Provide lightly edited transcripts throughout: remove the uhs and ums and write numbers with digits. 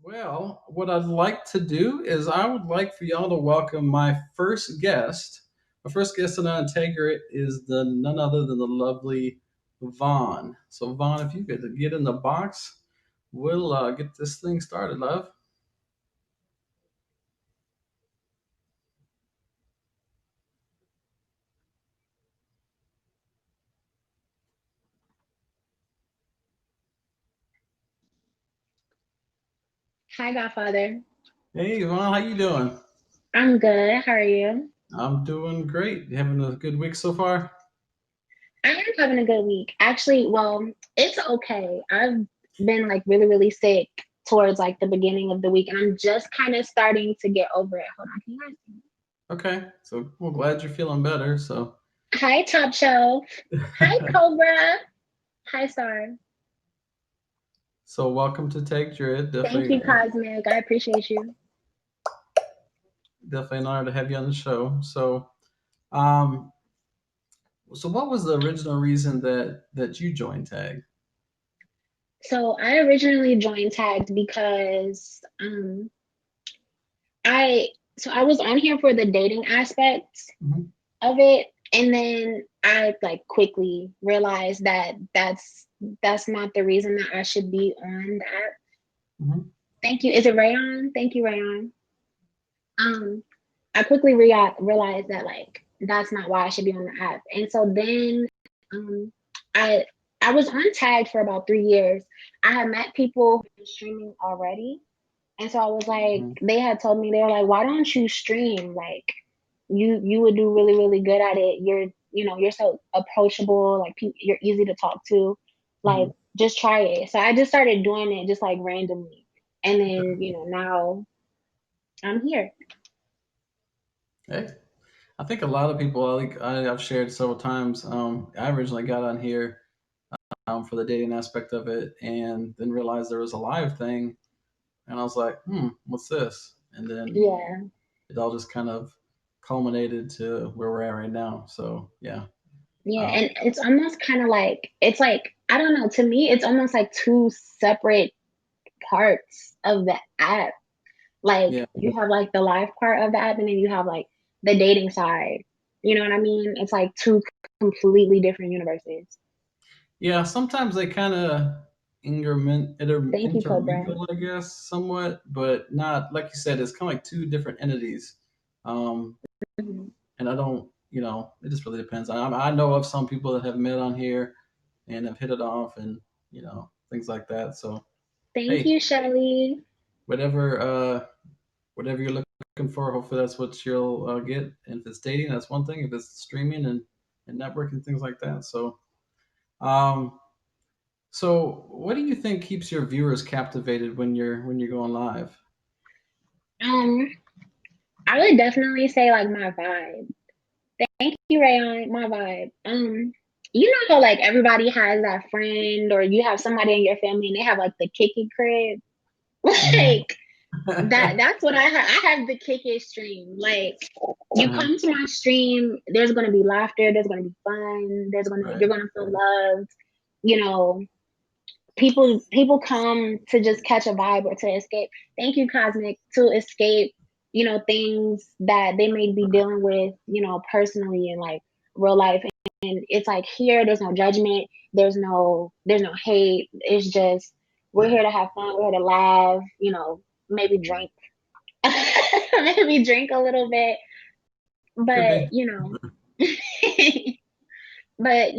Well, what I'd like to do is I would like for y'all to welcome my first guest. My first guest on Integrate is the none other than the lovely Vaughn. So Vaughn, if you could get in the box, we'll get this thing started, love. Hi, Godfather. Hey Vaughn, how you doing? I'm good. How are you? I'm doing great. You having a good week so far? I am having a good week. Actually, well, it's okay. I've been like really, really sick towards like the beginning of the week, and I'm just kind of starting to get over it. Hold on, can you guys see me? Okay, so we're glad you're feeling better. So, Hi, Top Shelf. Hi, Cobra. Hi, Star. so welcome to Take Dread. Thank Definitely, you, Cosmic. I appreciate you. definitely an honor to have you on the show. Um, So, what was the original reason that you joined Tag? So I originally joined Tagged because I I was on here for the dating aspect Hmm. of it, and then I like quickly realized that that's not the reason that I should be on the app. Hmm. Thank you. Is it Rayon? Thank you, Rayon. um I quickly realized that like that's not why I should be on the app. And so then um i I was on Tag for about 3 years. I had met people who were streaming already, and so I was like, Hmm. they had told me, they were like, why don't you stream? Like, you would do really, really good at it. You're so approachable, like you're easy to talk to. Like, Hmm. just try it. So I just started doing it just like randomly. And then, now I'm here. Hey, I think a lot of people, I've shared several times. I originally got on here for the dating aspect of it, and then realized there was a live thing, and I was like, what's this? And then Yeah. it all just kind of culminated to where we're at right now. So yeah. Yeah. um, And it's almost kind of like, it's like, I don't know, to me, it's almost like two separate parts of the app. Like, yeah, you have like the live part of the app, and then you have like the dating side. You know what I mean? It's like two completely different universes. yeah. Sometimes they kind of Thank you, Cobra. intermingle, I guess, somewhat, but not like you said. It's kind of like two different entities. Um, Mhm. and I don't, it just really depends. I know of some people that have met on here and have hit it off, and things like that. So Thank hey, you, Shelly. whatever, whatever you're looking for, hopefully that's what you'll get. And if it's dating, that's one thing. If it's streaming and networking, things like that. Um, so what do you think keeps your viewers captivated when you're going live? Um, I would definitely say like my vibe. Thank you, Rayon. My vibe. You know how like everybody has that friend, or you have somebody in your family and they have like the kicky crib? Mhm. Like that's what I have. I have the kicky stream. Like, you Uh-huh. come to my stream, there's gonna be laughter, there's gonna be fun, you're Right. gonna feel loved. You know, people come to just catch a vibe or to escape. Thank you, Cosmic, to escape, things that they may be dealing with, personally in like real life. And it's like, here there's no judgment, there's no hate. It's just, we're Right. here to have fun, we're here to laugh, maybe drink. Maybe drink a little bit, Could but be. but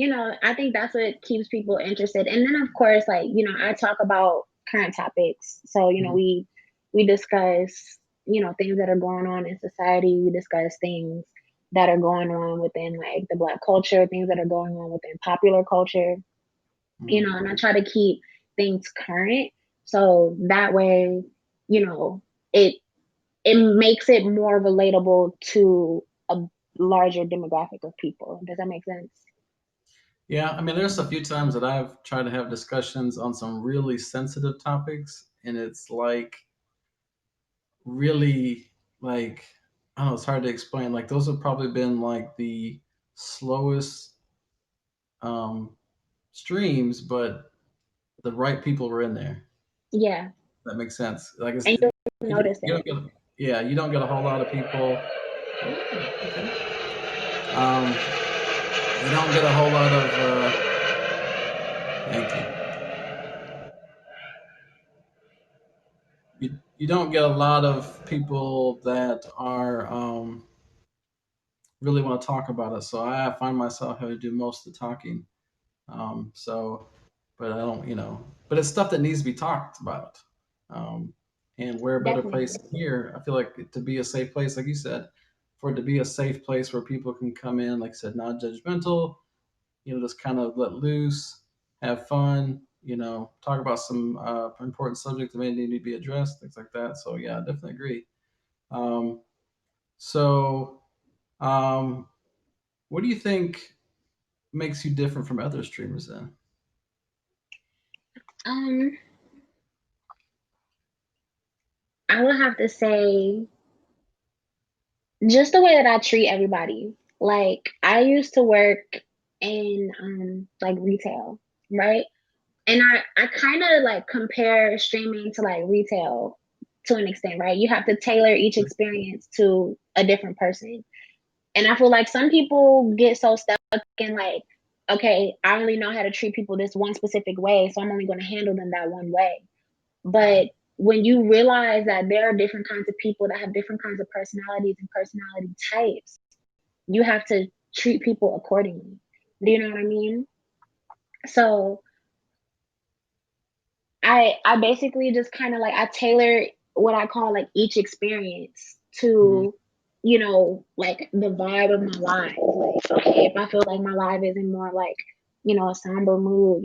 I think that's what keeps people interested. And then of course, like, I talk about current topics. So, Mhm. we discuss, things that are going on in society. We discuss things that are going on within like the Black culture, things that are going on within popular culture, Mhm. and I try to keep things current. So that way, you know, it it makes it more relatable to a larger demographic of people. Does that make sense? Yeah, I mean, there's a few times that I've tried to have discussions on some really sensitive topics, and it's like really like I don't know, it's hard to explain. Like those have probably been like the slowest um streams, but the right people were in there. Yeah. that makes sense. Like and you'll notice you it. don't get, yeah, you don't get a whole lot of people. Okay. Um, you don't get a whole lot of. Thank you. You don't get a lot of people that are really want to talk about it. So I find myself having to do most of the talking. So, but I don't, but it's stuff that needs to be talked about. Um, and where a better place Definitely. here, I feel like to be a safe place, like you said, for it to be a safe place where people can come in, like I said, not judgmental, just kind of let loose, have fun, talk about some important subjects that may need to be addressed, things like that. So yeah, I definitely agree. Um, so, um, what do you think makes you different from other streamers then? Um, I would have to say just the way that I treat everybody. Like I used to work in like retail, right? And I kind of like compare streaming to like retail to an extent, right? You have to tailor each experience to a different person. And I feel like some people get so stuck in like, okay, I only know how to treat people this one specific way, so I'm only going to handle them that one way. Right. But when you realize that there are different kinds of people that have different kinds of personalities and personality types, you have to treat people accordingly. Do you know what I mean? So I basically just kind of like I tailor what I call like each experience Mhm. to like the vibe of my life. Like okay, if I feel like my life is in more like a somber mood,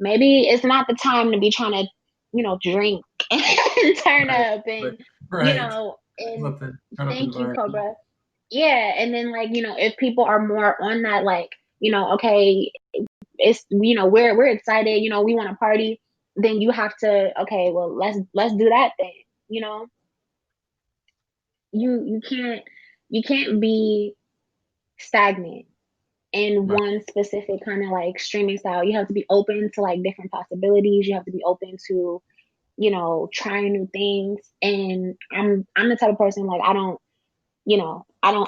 maybe it's not the time to be trying to drink and turn Right. up Right. and Right. and Let the turn up thank you, environment. Cobra. Yeah, and then like if people are more on that like okay, it's we're excited, we want to party, then you have to okay, well let's do that thing. You know, you can't be stagnant in Right. one specific kind of like streaming style. You have to be open to like different possibilities. You have to be open to trying new things. And I'm the type of person like I don't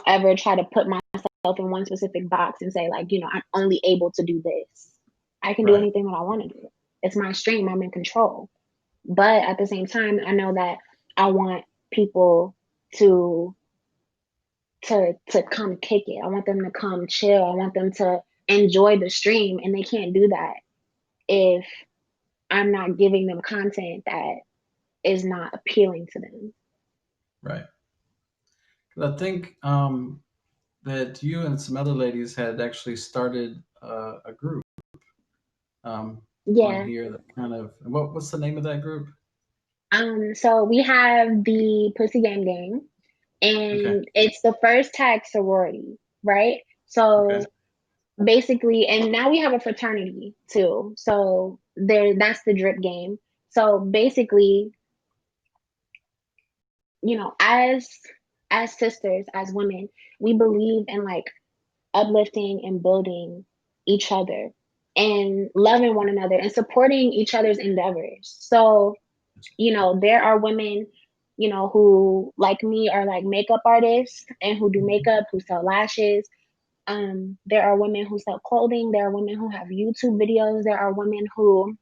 ever try to put myself in one specific box and say like I'm only able to do this. I can do Right. anything that I want to do. It's my stream. I'm in control. But at the same time, I know that I want people to to come kick it. I want them to come chill. I want them to enjoy the stream, and they can't do that if I'm not giving them content that is not appealing to them. Right. 'Cause I think that you and some other ladies had actually started a group um, on Yeah. here that kind of what's the name of that group? So we have the Pussy Game Gang, Okay. and it's the first tag sorority, right? Okay. So basically, and now we have a fraternity too. So that's the drip game. So basically, as sisters, as women, we believe in like uplifting and building each other and loving one another and supporting each other's endeavors. So there are women, who like me are like makeup artists and who do Mhm. makeup, who sell lashes. There are women who sell clothing. There are women who have YouTube videos. There are women who,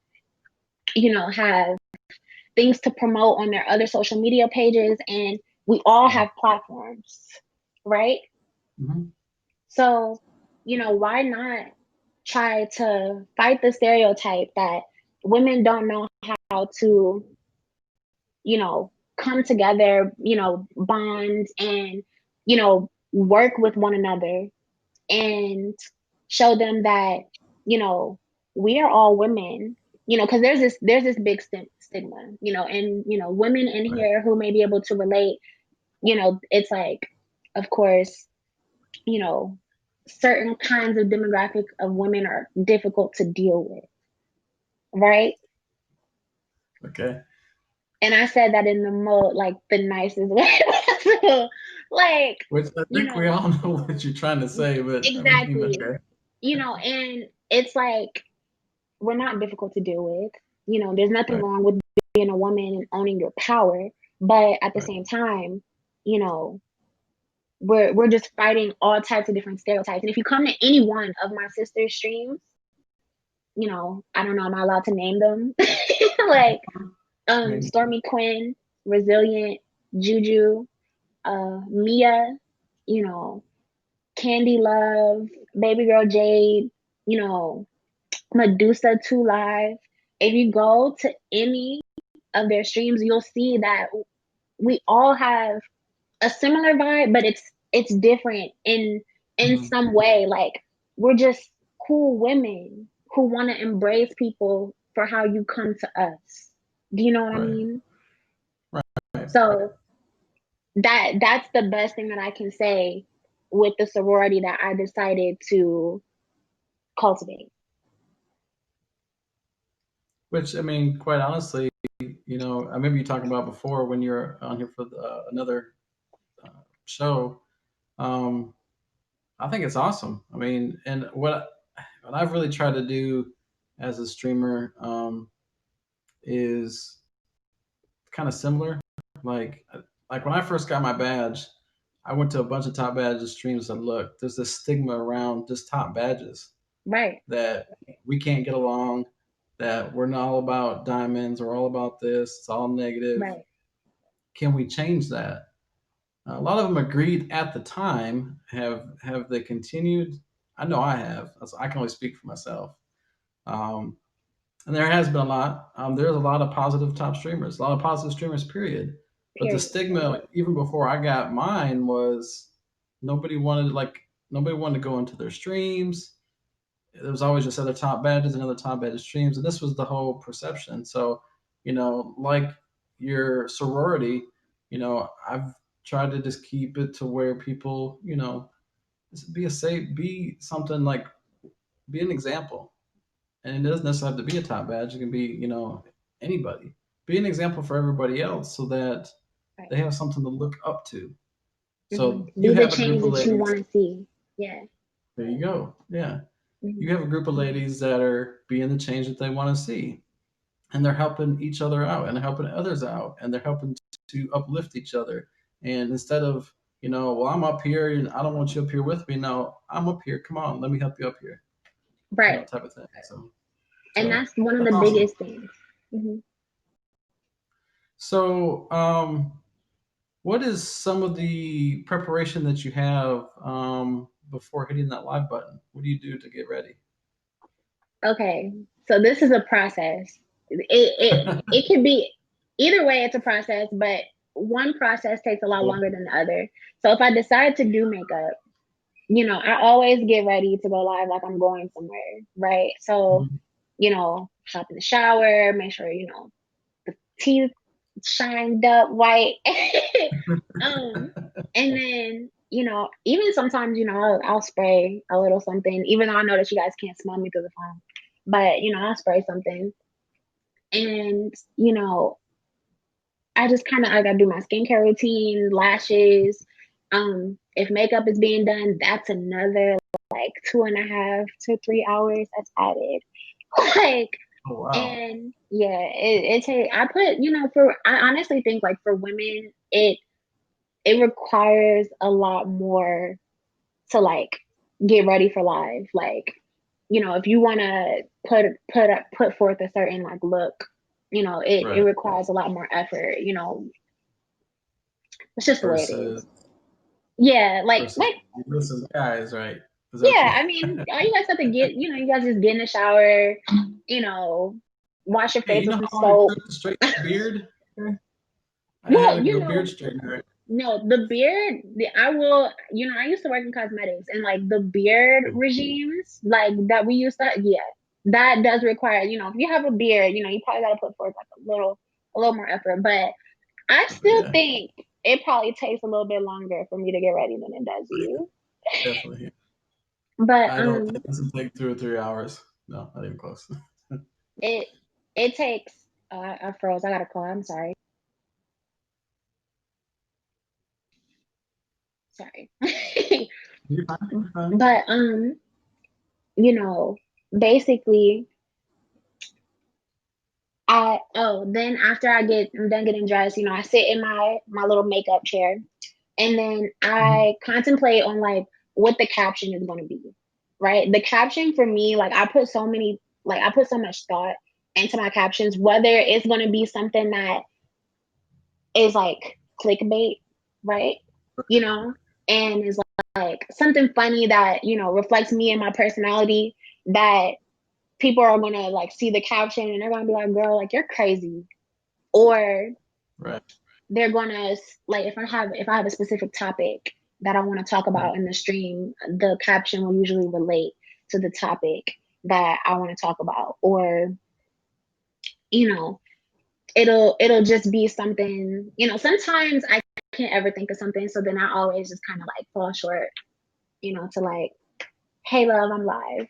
have things to promote on their other social media pages. And we all Right. have platforms, right? Mhm. So, why not try to fight the stereotype that women don't know how to come together, bond and, work with one another and show them that, you know, we are all women, because there's this big stigma, and, women in Right. here who may be able to relate, it's like, of course, you know, certain kinds of demographic of women are difficult to deal with, right? Okay. And I said that in the like the nicest way possible. Like, Which I you think we know, all know what you're trying to say, but I mean, exactly. okay. And it's like we're not difficult to deal with. There's nothing Right. wrong with being a woman and owning your power. But at the Right. same time, you know, we're just fighting all types of different stereotypes. And if you come to any one of my sister's streams, I don't know, am I allowed to name them? Like I mean, Stormy Quinn, Resilient, Juju, Mia, you know, Candy Love, Baby Girl Jade, you know, Medusa 2 Live. If you go to any of their streams, you'll see that we all have a similar vibe, but it's different in mhm. some way. Like we're just cool women who want to embrace people for how you come to us. Do you know what I Right. mean? Right. So that's the best thing that I can say with the sorority that I decided to cultivate. Which I mean, quite honestly, I remember you talking about before when you're on here for another uh, show. Um, I think it's awesome. I mean, and what I've really tried to do as a streamer is kind of similar. Like like when I first got my badge, I went to a bunch of top badges streams and look, there's this stigma around just top badges Right, that we can't get along, that we're not all about diamonds, we're all about this, it's all negative. right. Can we change that? A lot of them agreed at the time. Have they continued? I know I have. I can only speak for myself. Um, and there has been a lot. There's a lot of positive top streamers, a lot of positive streamers, period. But the Period. stigma, even before I got mine, was nobody wanted nobody wanted to go into their streams. There was always just other top badges and other top badges streams, and this was the whole perception. So, like your sorority, I've tried to just keep it to where people, be something like be an example, and it doesn't necessarily have to be a top badge. It can be, anybody. Be an example for everybody else, so that Right. they have something to look up to. So you Be the have a group change of that you ladies. want to see. Yeah. There you go. Yeah, Hmm. you have a group of ladies that are being the change that they want to see, and they're helping each other out, and they're helping others out, and they're helping to uplift each other. And instead of, well, I'm up here and I don't want you up here with me. No, I'm up here. Come on, let me help you up here. Right. Type of thing. So, And so that's one of that's the awesome. biggest things. Hmm. So, what is some of the preparation that you have before hitting that live button? What do you do to get ready? Okay. So this is a process. It can be either way, it's a process, but one process takes a lot longer than the other. So if I decide to do makeup, I always get ready to go live like I'm going somewhere, right? So, Mhm. hop in the shower, make sure, the teeth shined up white. um, and then, even sometimes, I'll spray a little something, even though I know that you guys can't smell me through the phone. But, I'll spray something. And, I just kind of I gotta do my skincare routine, lashes. If makeup is being done, that's another like 2.5 to 3 hours that's added. Like, Oh wow! and yeah, I put, I honestly think like for women, it requires a lot more to like get ready for live. Like, if you want to put forth a certain like look, it Right. requires a lot more effort. It's just the way it Versus is. Yeah, versus versus guys, right? Is that what yeah. you? I mean, all you guys have to get, you guys just get in the shower, you know, wash your Hey, face you with know some how long it soap. took to straighten the beard? Okay. I had Well, a good beard straightener. no, the beard, I will, I used to work in cosmetics and like the beard regimes, like that we used to, yeah, that does require, if you have a beard, you probably got to put forth like a little more effort. But I But still yeah, think it probably takes a little bit longer for me to get ready than it does yeah, you. definitely. But I don't. It doesn't take 2 or 3 hours. No, not even close. it it takes. I froze. I got a call. I'm sorry. Sorry. You're fine. You're fine. But you know, basically, then after I'm done getting dressed, I sit in my little makeup chair, and then Mhm. I contemplate on like what the caption is going to be. Right? The caption for me, like I put so much thought into my captions, whether it's going to be something that is like clickbait, right? You know, and is like something funny that, reflects me and my personality, that people are gonna like see the caption and they're gonna be like, girl, like you're crazy. Or Right. they're gonna like, if I have a specific topic that I want to talk Mhm. about in the stream, the caption will usually relate to the topic that I want to talk about. Or, you know, it'll just be something, sometimes I can't ever think of something, so then I always just kind of like fall short, to like, hey love, I'm live.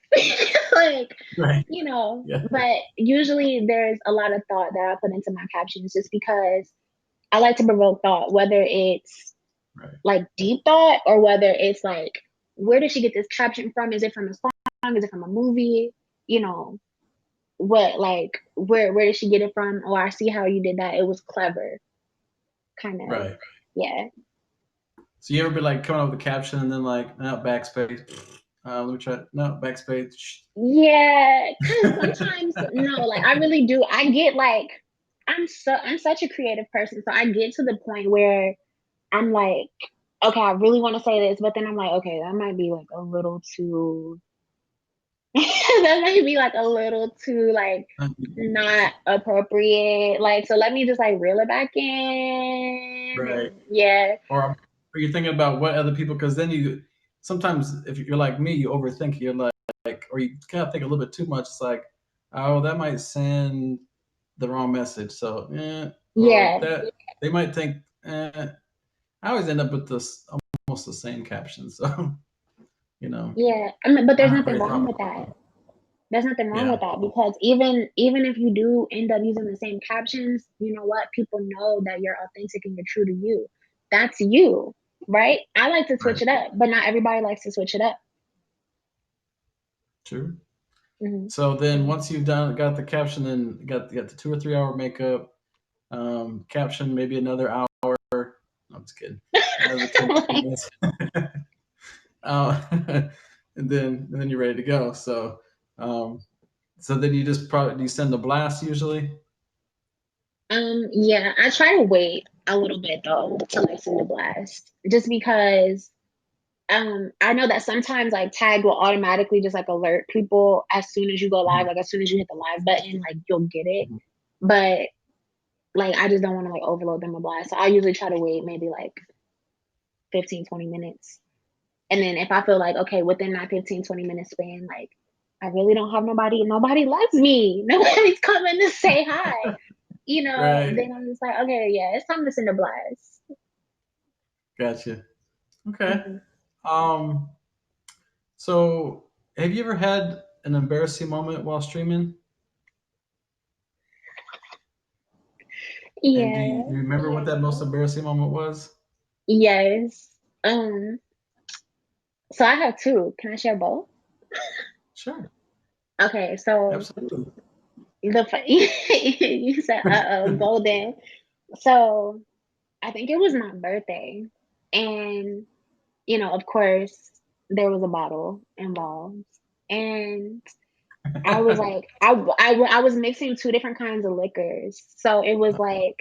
Like, Right. Yeah. but usually there's a lot of thought that I put into my captions, just because I like to provoke thought, whether it's Right. like deep thought, or whether it's like, where did she get this caption from? Is it from a song? Is it from a movie? You know, what, like, where did she get it from? Or I see how you did that. It was clever, kind of. Right. Yeah. So you ever be like coming up with a caption and then like, no, backspace. Let me try. No, backspace. Yeah, cause sometimes, no, like I really do. I get like, I'm such a creative person, so I get to the point where I'm like, okay, I really want to say this, but then I'm like, okay, that might be like a little too that might be like a little too like not appropriate. Like, so let me just like reel it back in, Right. and yeah. Or are you thinking about what other people? Because then you sometimes, if you're like me, you overthink. You're like, or you kind of think a little bit too much. It's like, oh, that might send the wrong message. So, or Yeah, that they might think. I always end up with this almost the same caption. So, you know, yeah. I mean, but there's I'm not nothing very wrong with thoughtful. that. There's nothing wrong Yeah. with that, because even if you do end up using the same captions, you know what? People know that you're authentic and you're true to you. That's you, right? I like to switch Right. it up, but not everybody likes to switch it up. True. Hmm. So then once you've got the caption and got the 2 or 3 hour makeup, caption maybe another hour. No, I'm just kidding. Another 10 minutes. And then you're ready to go. Um, so then you just probably you send the blast usually. Yeah, I try to wait a little bit though to like send a blast, just because I know that sometimes like tag will automatically just like alert people as soon as you go live, Mhm. like as soon as you hit the live button, like you'll get it. Mhm. But like I just don't want to like overload them with blast. So I usually try to wait maybe like 15-20 minutes. And then if I feel like, okay, within that 15-20 minute span, like I really don't have nobody loves me. Nobody's coming to say hi. Right. Then I'm just like, okay, yeah, it's time to send a blast. Gotcha. Okay. Hmm. Um. So have you ever had an embarrassing moment while streaming? And Yeah. do you remember what that most embarrassing moment was? Yes. Um, so I have two. Can I share both? Sure. Okay, so Absolutely. you said golden. So I think it was my birthday. And of course, there was a bottle involved. And I was like, I was mixing two different kinds of liquors. So it was like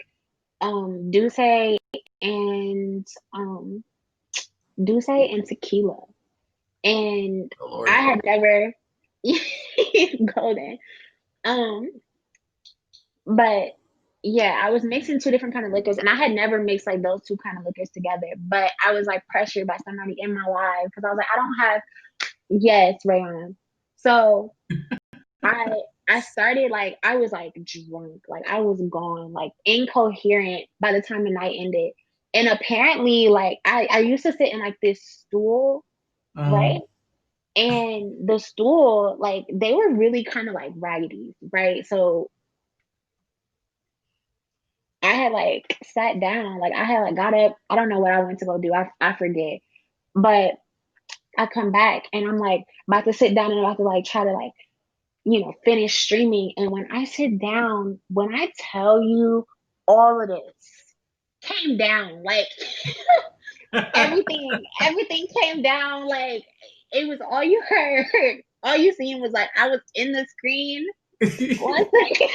Douce and um Douce and tequila. And Oh I Lord. had never golden. Um, but yeah, I was mixing two different kind of liquors, and I had never mixed like those two kind of liquors together. But I was like pressured by somebody in my life, because I was like, I don't have, yes, Rayon. So I I started like, I was like drunk, like I was gone, like incoherent by the time the night ended. And apparently, like I used to sit in like this stool, right? Um. And the stool, like they were really kind of like raggedy, right? So I had like sat down, like I had like got up. I don't know what I went to go do. I forget. But I come back and I'm like about to sit down and about to like try to like finish streaming. And when I sit down, when I tell you all of this came down, like everything came down, like it was all you heard. All you seen was like I was in the screen 1 second,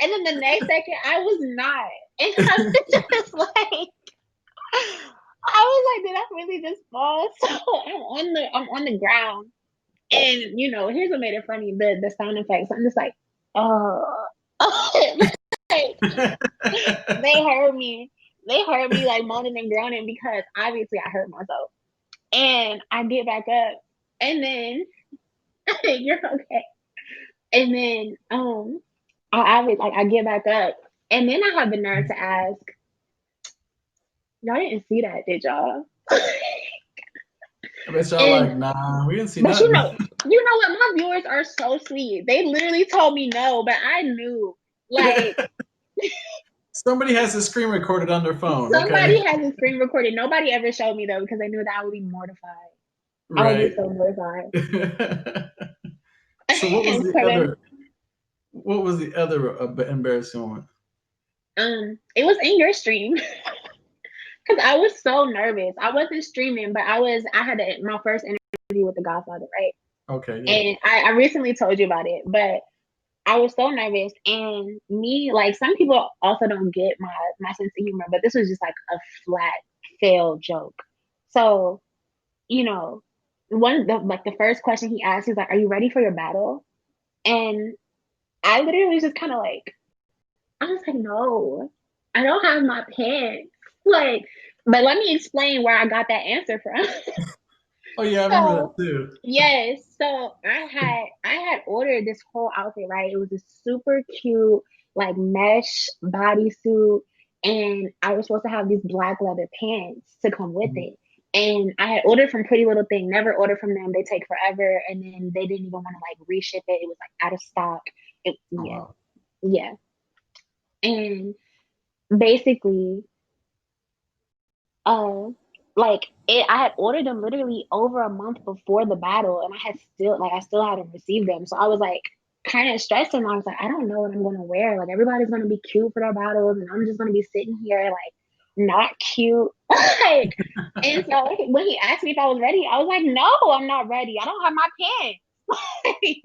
and then the next second I was not. And I was just like, I was like, did I really just fall? So I'm on the ground, and here's what made it funny: the sound effects. I'm just like, oh, like, they heard me. They heard me like moaning and groaning because obviously I hurt myself. And I get back up, and then you're okay. And then I get back up, and then I have the nerve to ask, y'all didn't see that, did y'all? I bet y'all And like, nah, we didn't see but nothing. you know what? My viewers are so sweet. They literally told me no, but I knew. Like Somebody has a screen recorded on their phone, okay? somebody has a screen recorded. Nobody ever showed me though because they knew that I would be mortified. I would Right. get so mortified. So And so then, what was the other embarrassing moment? it was in your stream because I was so nervous. I wasn't streaming, but I had my first interview with The Godfather, right? Okay, yeah. And I recently told you about it, but I was so nervous. And me, like some people also don't get my sense of humor, but this was just like a flat failed joke. So, you know, the first question he asked, he's like, "Are you ready for your battle?" And I literally was just kind of like, I was like, "No, I don't have my pants." Like, but let me explain where I got that answer from. Oh yeah, I remember that So too. yes, so I had ordered this whole outfit, right? It was a super cute like mesh bodysuit, and I was supposed to have these black leather pants to come with Mhm. it. And I had ordered from Pretty Little Thing, never ordered from them. They take forever, and then they didn't even want to like reship it. It was like out of stock. Oh Yeah, wow. yeah. And basically, uh, like I had ordered them literally over a month before the battle, and I still hadn't received them. So I was like kind of stressed, and I was like, I don't know what I'm gonna wear. Like everybody's gonna be cute for their battles, and I'm just gonna be sitting here like not cute. Like, and so when he asked me if I was ready, I was like, no, I'm not ready. I don't have my pants.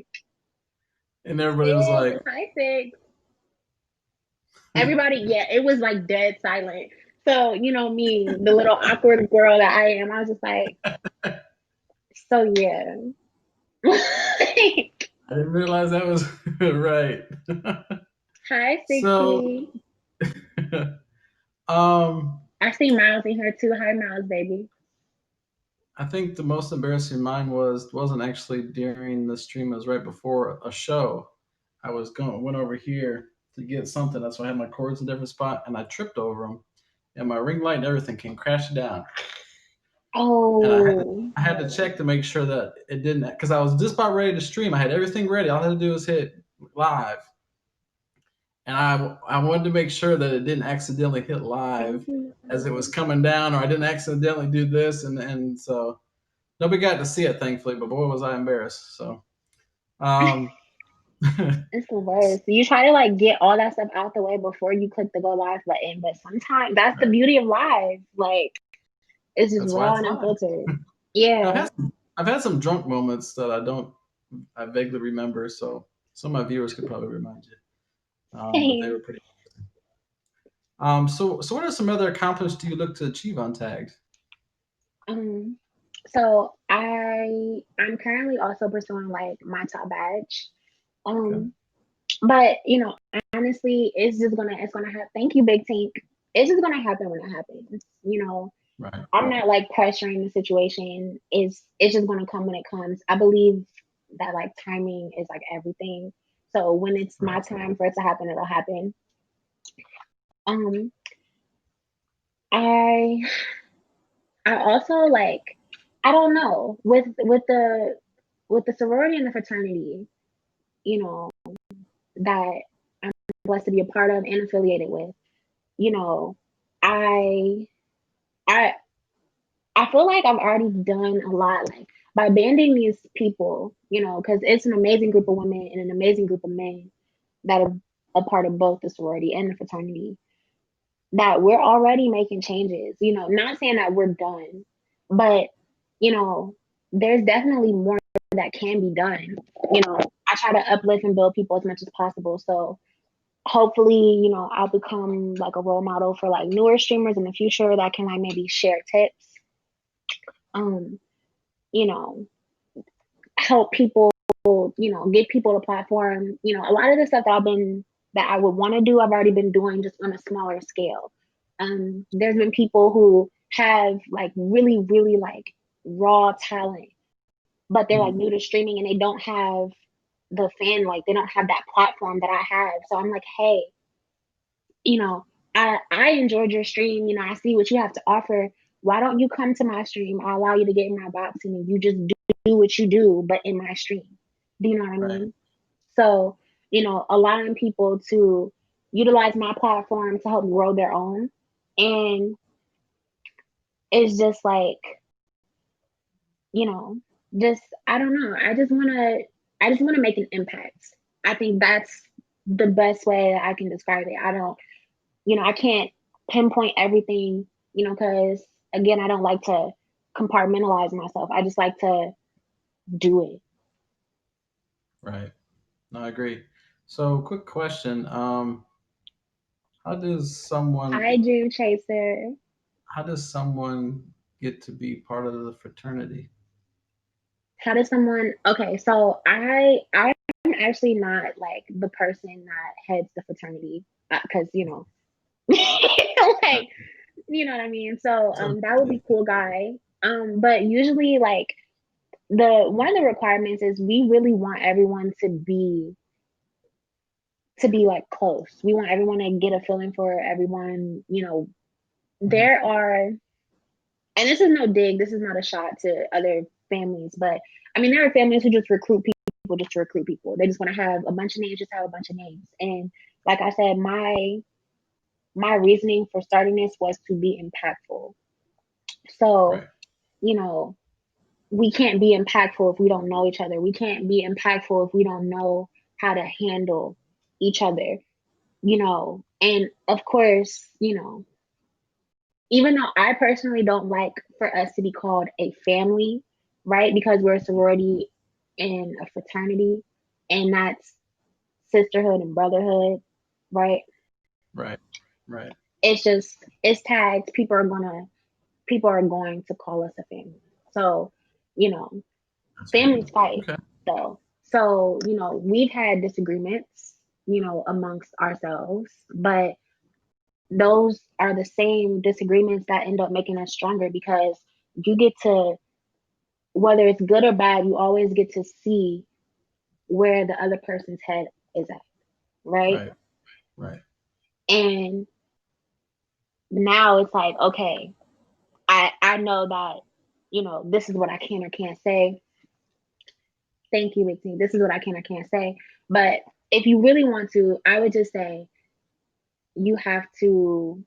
And everybody was Yes, like, hi six. Everybody, yeah, it was like dead silent. So, me, the little awkward girl that I am, I was just like, so yeah. I didn't realize that was right. Hi, So, 60. um, I see Miles in here too. Hi, Miles, baby. I think the most embarrassing mine wasn't actually during the stream. It was right before a show. I was going went over here to get something. That's why I had my cords in a different spot, and I tripped over them, and my ring light and everything came crashing down. And Oh, I had to check to make sure that it didn't, because I was just about ready to stream. I had everything ready. All I had to do was hit live, and I wanted to make sure that it didn't accidentally hit live as it was coming down, or I didn't accidentally do this, and so nobody got to see it, thankfully. But boy, was I embarrassed. So, um, it's the worst. You try to like get all that stuff out the way before you click the go live button, but sometimes that's the beauty of live. Like, it's just that's why raw it's and live. unfiltered. I've Yeah. had I've had some drunk moments that I vaguely remember. So some of my viewers could probably remind you, but they were pretty. So what are some other accomplishments do you look to achieve on tagged? um, so I'm currently also pursuing like my top badge. Okay, Um, but honestly, it's gonna happen. Thank you, Big Tink. It's just gonna happen when it happens. right, I'm not like pressuring the situation. It's just gonna come when it comes. I believe that like timing is like everything. So when it's my right, time for it to happen, it'll happen. Um, I I also like I don't know with the sorority and the fraternity, you know, that I'm blessed to be a part of and affiliated with. You know, I I I feel like I've already done a lot. Like by banding these people, because it's an amazing group of women and an amazing group of men that are a part of both the sorority and the fraternity, that we're already making changes. Not saying that we're done, but there's definitely more that can be done. I try to uplift and build people as much as possible. So hopefully, I'll become like a role model for like newer streamers in the future that can like maybe share tips. Um, you know, help people, give people a platform. A lot of the stuff that I would want to do, I've already been doing just on a smaller scale. There's been people who have like really, really like raw talent, but they're like Mhm. new to streaming and they don't have the fan, like they don't have that platform that I have. So I'm like, hey, you know, I enjoyed your stream. I see what you have to offer. Why don't you come to my stream? I'll allow you to get in my box and you just do what you do, but in my stream. Do you know what I Right. mean? So, allowing people to utilize my platform to help grow their own. And it's just like, you know, just I don't know. I just wanna make an impact. I think that's the best way that I can describe it. I can't pinpoint everything, because again, I don't like to compartmentalize myself. I just like to do it. Right. No, I agree. So, quick question. How does someone Hi, Dream Chaser. how does someone get to be part of the fraternity? How does someone? Okay, so I'm actually not like the person that heads the fraternity because Right. like what I mean. So So, that would be cool, guy. But usually like the one of the requirements is we really want everyone to be like close. We want everyone to get a feeling for everyone. mhm. There are, and this is no dig, this is not a shot to other families, but I mean, there are families who just recruit people just to recruit people. They just want to have a bunch of names, just have a bunch of names. And like I said, my reasoning for starting this was to be impactful. So, Right. you know, we can't be impactful if we don't know each other. We can't be impactful if we don't know how to handle each other. And of course, even though I personally don't like for us to be called a family, right? Because we're a sorority and a fraternity, and that's sisterhood and brotherhood, right? Right. Right. It's tagged. People are going to call us a family. So, you know, That's right. families fight Okay. though. So, we've had disagreements, amongst ourselves, but those are the same disagreements that end up making us stronger because you get to, whether it's good or bad, you always get to see where the other person's head is at, right? Right. Right. And now it's like, okay, I know that, this is what I can or can't say. Thank you, Mixie. This is what I can or can't say. But if you really want to, I would just say you have to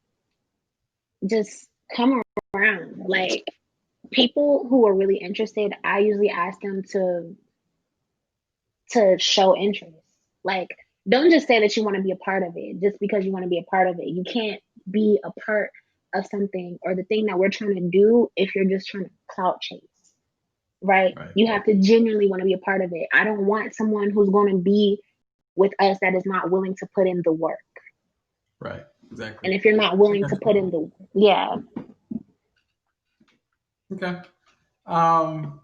just come around. Like people who are really interested, I usually ask them to show interest. Like, don't just say that you want to be a part of it just because you want to be a part of it. You can't be a part of something or the thing that we're trying to do if you're just trying to clout chase, right? Right. You have to genuinely want to be a part of it. I don't want someone who's going to be with us that is not willing to put in the work. Right. Exactly. And if you're not willing Okay. to put in the, yeah, Okay. Um.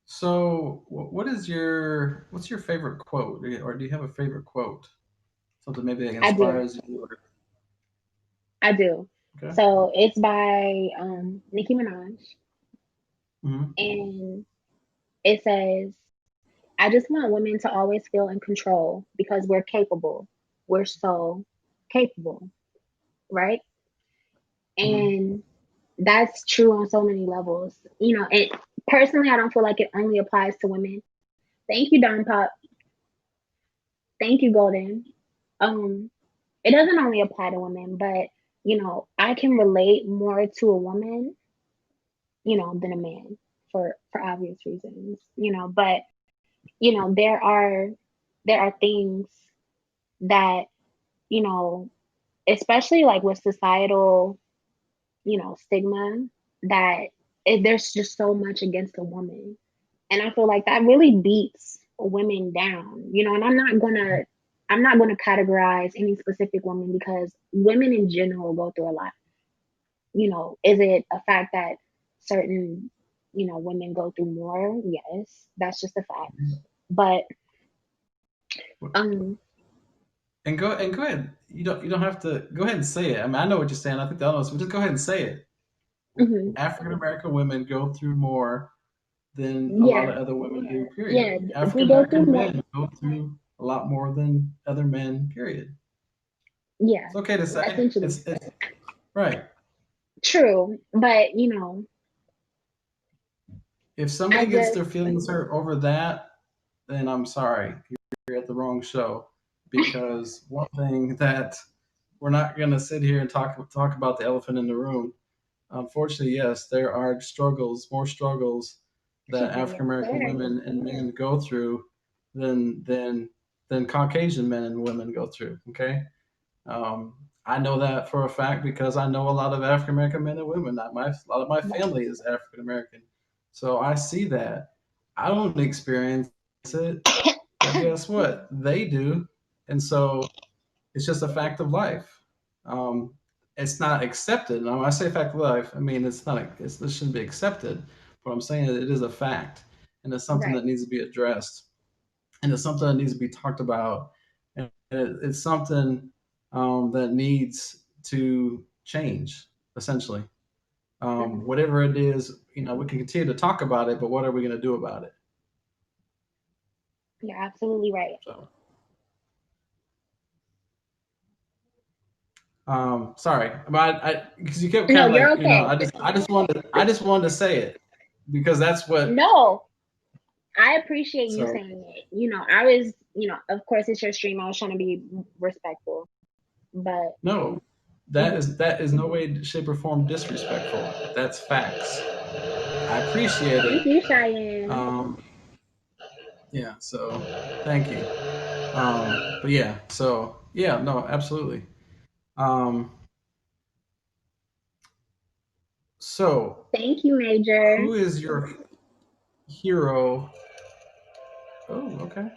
So, what's your favorite quote, or do you have a favorite quote? Something maybe that I do. inspires you. I do. Okay. So it's by Nicki Minaj, Hmm. and it says, I just want women to always feel in control because we're capable. We're so capable, right? Hmm. And that's true on so many levels. It personally I don't feel like it only applies to women. Thank you, Don Pop. Thank you, Golden. Um, it doesn't only apply to women, but I can relate more to a woman, than a man. for obvious reasons, but there are things that, you know, especially like with societal, stigma, that there's just so much against a woman. And I feel like that really beats women down, and I'm not gonna categorize any specific woman because women in general go through a lot. Is it a fact that certain, women go through more? Yes, that's just a fact. But um And go ahead. You don't have to go ahead and say it. I mean, I know what you're saying. I think the others, but just go ahead and say it. mhm, African American women go through more than a lot yeah, of other women do. yeah, Period. we African go through American more. men go through a lot more than other men. Period. Yeah, It's okay to say. essentially. It's right. True, but If I somebody gets just their feelings hurt over that, then I'm sorry. You're at the wrong show. Because one thing that we're not going to sit here and talk about the elephant in the room. Unfortunately, yes, there are struggles, more struggles that African yes, American sir. women and men go through than than than Caucasian men and women go through. Okay, I know that for a fact because I know a lot of African American men and women. A lot of my family is African American, so I see that. I don't experience it, but guess what? They do, and so it's just a fact of life. Um, it's not accepted. And when I say fact of life, I mean it's not. This shouldn't be accepted. But I'm saying it is a fact, and it's something Right. that needs to be addressed, and it's something that needs to be talked about, and it's something that needs to change. Essentially, Hmm. whatever it is, we can continue to talk about it, but what are we going to do about it? You're absolutely right. So, sorry, but because you kept kind No, of you're like, okay. I just wanted to say it because that's what. No, I appreciate you So saying it. I was, of course it's your stream. I was trying to be respectful, but no, mhm. that is no way, shape, or form disrespectful. That's facts. I appreciate Thank it. you, Cheyenne. Yeah. So thank you. But yeah. So yeah. No. Absolutely. Um, so Thank you, Major. who is your hero? Oh, okay.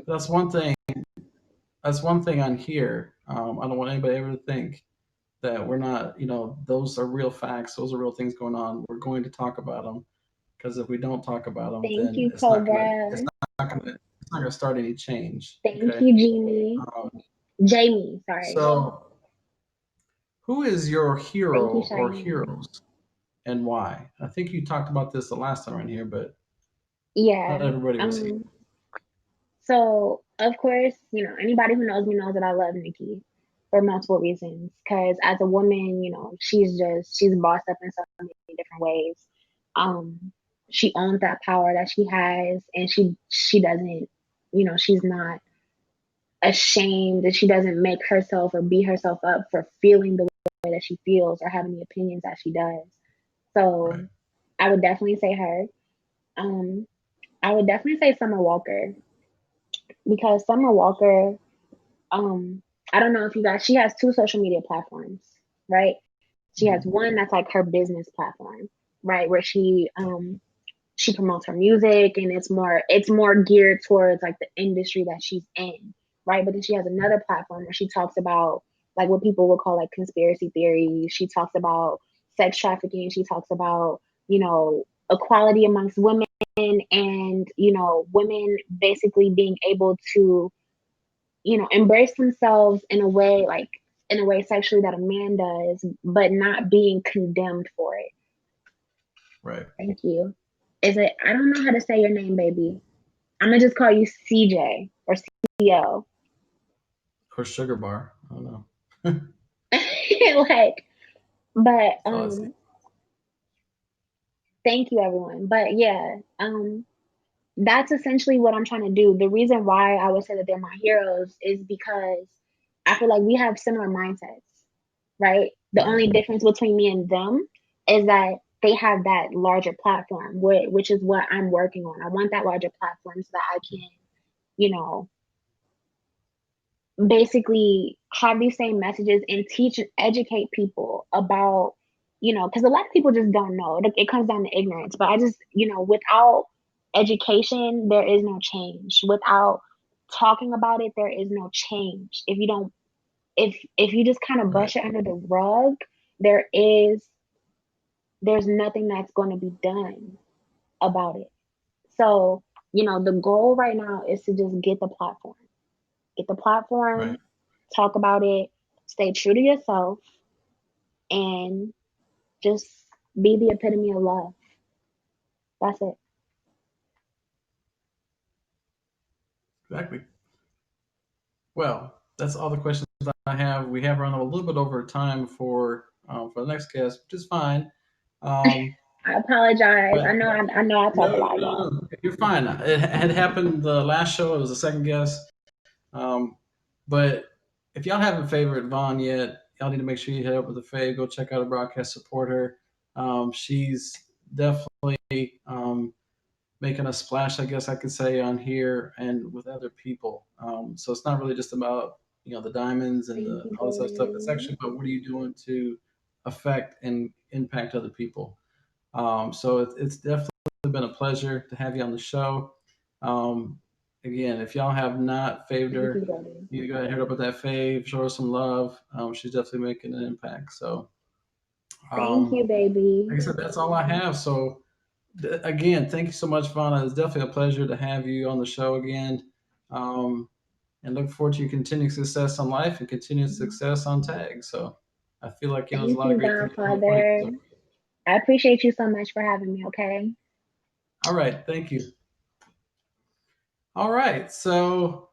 That's one thing. That's one thing on here. I don't want anybody ever to think that we're not. Those are real facts. Those are real things going on. We're going to talk about them because if we don't talk about them, Thank then you, Cobra. it's not gonna start any change. Thank Okay. you, Jeannie. Um, Jamie, sorry. so, who is your Thank you, hero or Cheyenne. heroes and why? I think you talked about this the last time in here, but not Yeah. everybody was here. Um, so of course, anybody who knows me knows that I love Nikki for multiple reasons. Because as a woman, she's bossed up in so many different ways. Um, she owns that power that she has, and she doesn't, she's not ashamed, that she doesn't make herself or beat herself up for feeling the way that she feels or having the opinions that she does. Right. So I would definitely say her. Um, I would definitely say Summer Walker, because Summer Walker, um, I don't know if you guys, she has two social media platforms, right? She has Mhm. one that's like her business platform, right, where she promotes her music, and it's more geared towards like the industry that she's in, right? But then she has another platform where she talks about like what people would call like conspiracy theories. She talks about sex trafficking. She talks about, equality amongst women, and women basically being able to, embrace themselves in a way sexually that a man does, but not being condemned for it. Right. Thank you. I don't know how to say your name, baby. I'm gonna just call you CJ or CO. Or sugar bar. I don't know. Like, but That's all I see. thank you everyone. But yeah, that's essentially what I'm trying to do. The reason why I would say that they're my heroes is because I feel like we have similar mindsets, right? The Right. only difference between me and them is that they have that larger platform, which is what I'm working on. I want that larger platform so that I can, you know, basically have these same messages and teach and educate people about, because a lot of people just don't know. It comes down to ignorance. But I just, without education, there is no change. Without talking about it, there is no change. If you don't, if you just kind of Right. brush it under the rug, there is there's nothing that's going to be done about it. So, the goal right now is to just get the platform, Right. talk about it, stay true to yourself, and just be the epitome of love. That's it. Exactly. Well, that's all the questions I have. We have run a little bit over time for the next guest, which is fine. Um, I apologize. but I know I talk a no, lot, no, y'all. no, you're fine. It had happened the last show. It was the second guest. Um, but if y'all haven't favored Vaughn yet, y'all need to make sure you head up with the fave. Go check out her broadcast, support her. She's definitely making a splash, I guess I could say, on here and with other people. So it's not really just about the diamonds and Thank the you, all this other stuff. It's baby. actually about what are you doing to affect and impact other people. So it's definitely been a pleasure to have you on the show. Um, Again, if y'all have not faved Thank you, her, baby. you go ahead and hit her up with that fave, show her some love. She's definitely making an impact. So, Thank um, you, baby. like I said, that's all I have. So, again, thank you so much, Fauna. It's definitely a pleasure to have you on the show again. Um, and look forward to your continued success on life and continued success on tag. So, I feel like there's a Thank lot of you, great things coming for you. Godfather. So, I appreciate you so much for having me, okay? all right, thank you. All right, so